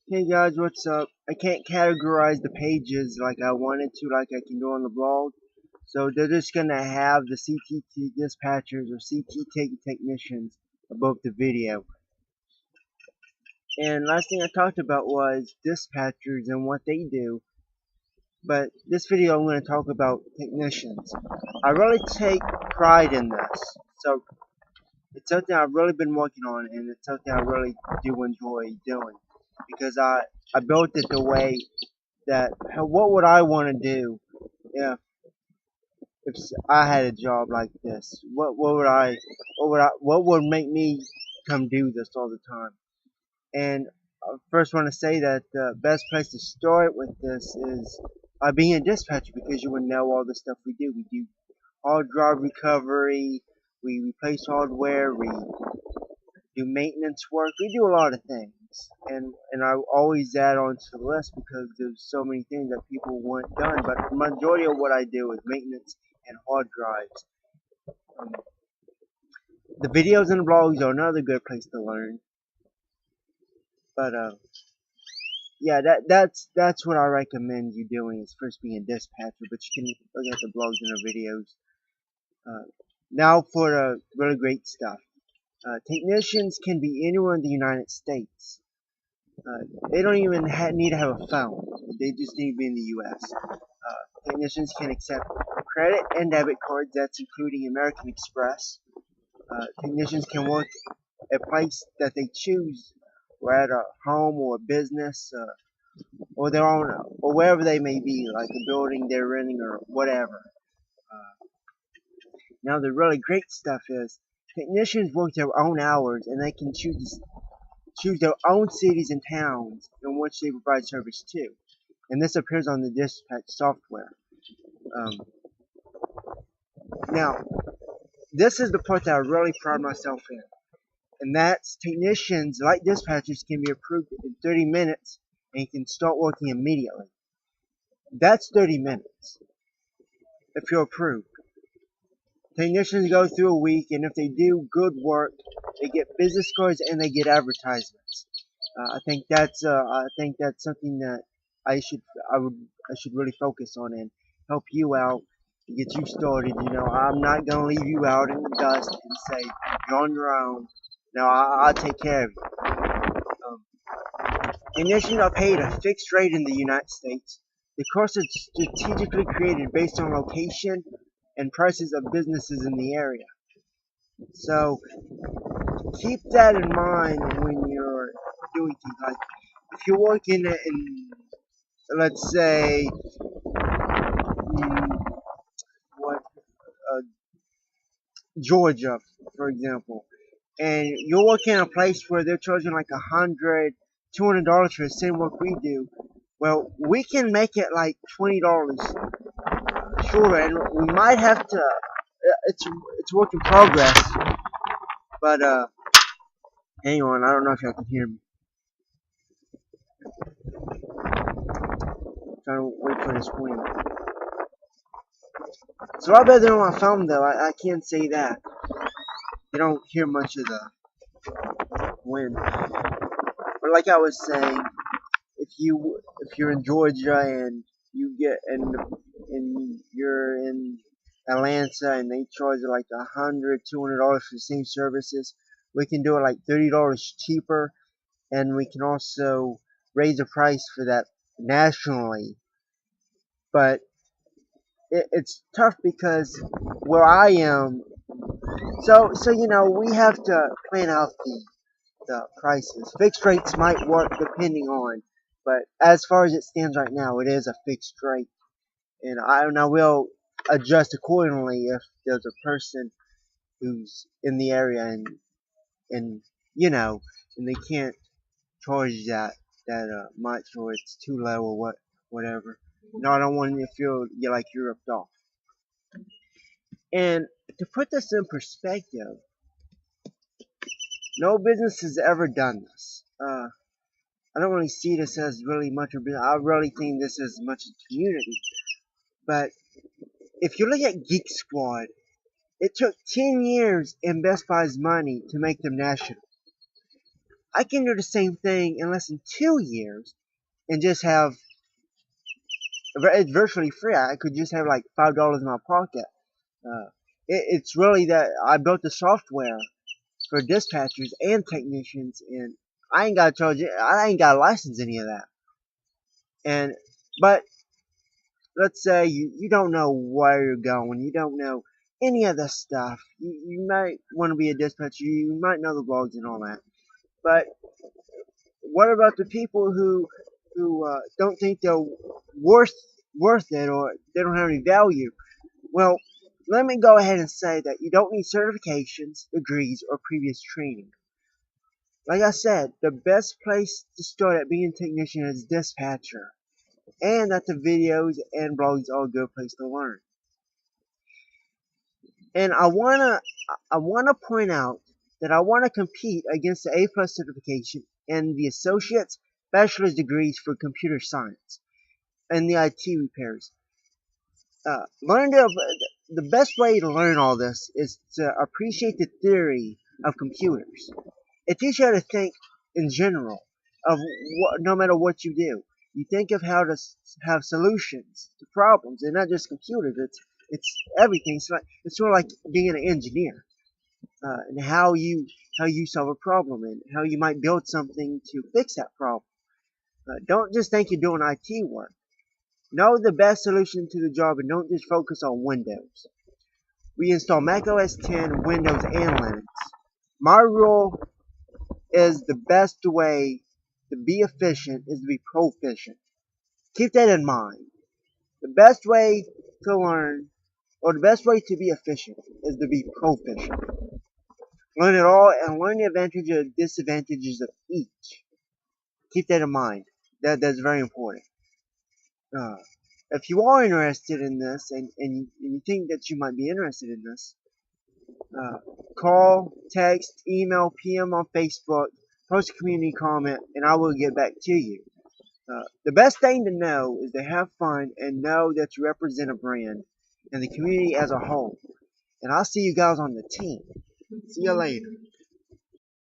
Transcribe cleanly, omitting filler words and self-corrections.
Hey guys, what's up? I can't categorize the pages like I wanted to, like I can do on the blog. So they're just gonna have the CTT dispatchers or CTT technicians above the video. And last thing I talked about was dispatchers and what they do. But this video I'm gonna talk about technicians. I really take pride in this. So it's something I've really been working on, and it's something I really do enjoy doing because I built it the way that what would I want to do if I had a job like this? What would make me come do this all the time? And I first want to say that the best place to start with this is by being a dispatcher because you would know all the stuff we do. We do hard drive recovery, we replace hardware, we do maintenance work. We do a lot of things, and I always add on to the list because there's so many things that people want done. But the majority of what I do is maintenance and hard drives. Um, the videos and the blogs are another good place to learn. But yeah, that's what I recommend you doing is first being a dispatcher. But you can look at the blogs and the videos. Now for the really great stuff. Technicians can be anywhere in the United States. They don't even need to have a phone. They just need to be in the U.S. Technicians can accept credit and debit cards, that's including American Express. Technicians can work at a place that they choose, or at a home or a business, or their own, or wherever they may be, like a building they're renting or whatever. Now the really great stuff is technicians work their own hours and they can choose their own cities and towns in which they provide service to. And this appears on the dispatch software. Um, Now, this is the part that I really pride myself in. And that's technicians, like dispatchers, can be approved in 30 minutes and can start working immediately. That's 30 minutes if you're approved. Technicians go through a week, and if they do good work, they get business cards and they get advertisements. I think that's something that I should really focus on and help you out to get you started. I'm not gonna leave you out in the dust and say you're on your own. No, I'll take care of you. Technicians are paid a fixed rate in the United States. The course is strategically created based on location and prices of businesses in the area. So keep that in mind when you're doing things like if you're working in let's say what uh, Georgia, for example, and you're working in a place where they're charging like $100, $200 for the same work we do. Well, we can make it like $20 shorter, and we might have to. It's work in progress, but hang on, I don't know if y'all can hear me. I'm trying to wait for this wind. It's a lot better than on my phone, though. I can't say that. You don't hear much of the wind. But like I was saying, if you're in Georgia and you get and you're in Atlanta and they charge like $100, $200 for the same services, we can do it like $30 cheaper, and we can also raise the price for that nationally. But it's tough because where I am, so we have to plan out the prices. Fixed rates might work depending on, but as far as it stands right now, it is a fixed rate, and I will adjust accordingly if there's a person who's in the area and and they can't charge that much or it's too low or whatever. No, I don't want you to feel like you're ripped off. And to put this in perspective, no business has ever done this. I don't really see this as really much of a. I really think this is much a community. But if you look at Geek Squad, it took 10 years in Best Buy's money to make them national. I can do the same thing in less than 2 years and just have it's virtually free. I could just have like $5 in my pocket. It's really that I built the software for dispatchers and technicians, and I ain't got to charge it. I ain't got to license any of that. And but let's say you don't know where you're going, you don't know any of this stuff. You might want to be a dispatcher, you might know the blogs and all that. But what about the people who don't think they're worth worth it, or they don't have any value? Well, let me go ahead and say that you don't need certifications, degrees, or previous training. Like I said, the best place to start at being a technician is dispatcher, and that the videos and blogs are a good place to learn. And I wanna point out that I wanna compete against the A plus certification and the associate's bachelor's degrees for computer science and the IT repairs. The best way to learn all this is to appreciate the theory of computers. It teaches you how to think in general of no matter what you do. You think of how to have solutions to problems, and not just computers. It's everything. It's sort of like being an engineer, and how you solve a problem and how you might build something to fix that problem. Don't just think you're doing IT work. Know the best solution to the job, and don't just focus on Windows. We install Mac OS 10, Windows, and Linux. My rule is the best way to be efficient is to be proficient. Keep that in mind. The best way to learn, or the best way to be efficient, is to be proficient. Learn it all and learn the advantages and disadvantages of each. Keep that in mind. That's very important. Uh, if you are interested in this, and you think that you might be interested in this, call, text, email, PM on Facebook, post a community comment, and I will get back to you. The best thing to know is to have fun and know that you represent a brand and the community as a whole. And I'll see you guys on the team. See you later.